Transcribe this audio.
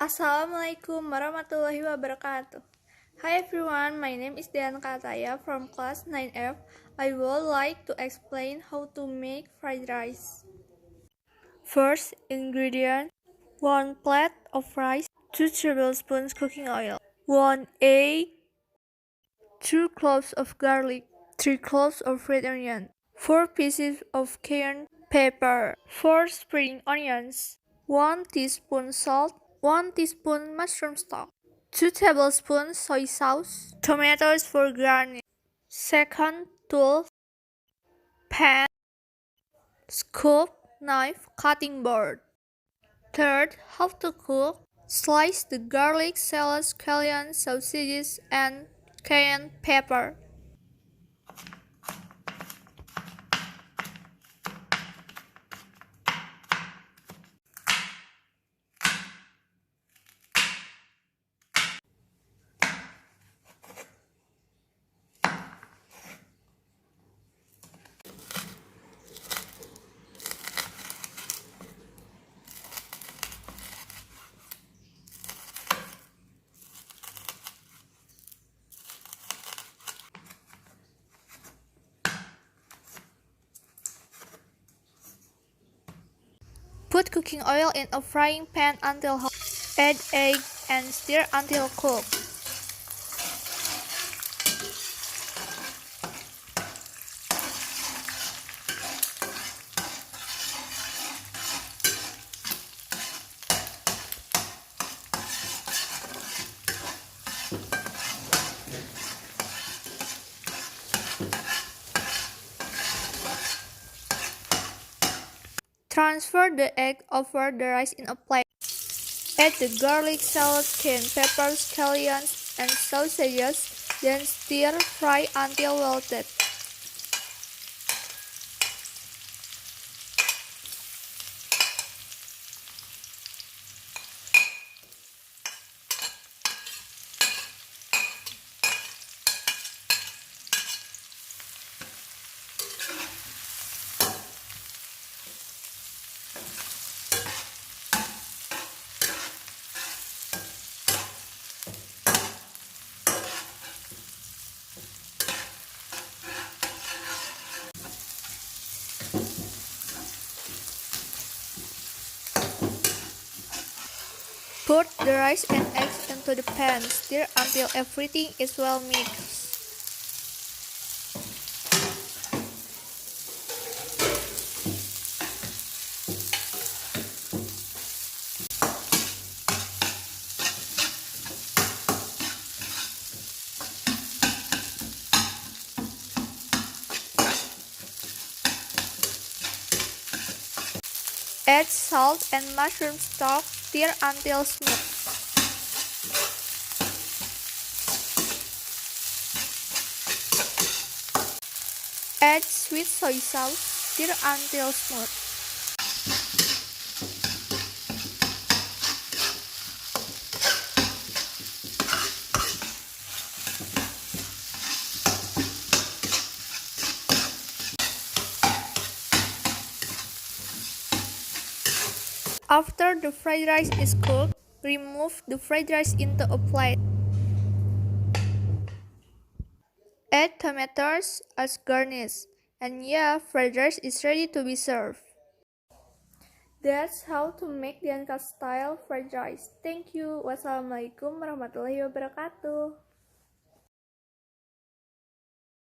Assalamualaikum warahmatullahi wabarakatuh. Hi everyone, my name is Dheanka Athaya from class 9F. I would like to explain how to make fried rice. First ingredient: 1 plate of rice, 2 tablespoons cooking oil, 1 egg, 2 cloves of garlic, 3 cloves of red onion, 4 pieces of cayenne pepper, 4 spring onions, 1 teaspoon salt, 1 teaspoon mushroom stock, 2 tablespoons soy sauce, tomatoes for garnish. Second tool: pan, scoop, knife, cutting board. Third, how to cook: slice the garlic, salad, scallions, sausages, and cayenne pepper. Put cooking oil in a frying pan until hot. Add egg and stir until cooked. Transfer the egg over the rice in a plate. Add the garlic, salad, cayenne pepper, scallions, and sausages, then stir fry until wilted. Put the rice and eggs into the pan. Stir until everything is well mixed. Add salt and mushroom stock. Stir until smooth. Add sweet soy sauce. Stir until smooth. After the fried rice is cooked, remove the fried rice into a plate. Add tomatoes as garnish. And yeah, fried rice is ready to be served. That's how to make Dheanka style fried rice. Thank you. Wassalamualaikum warahmatullahi wabarakatuh.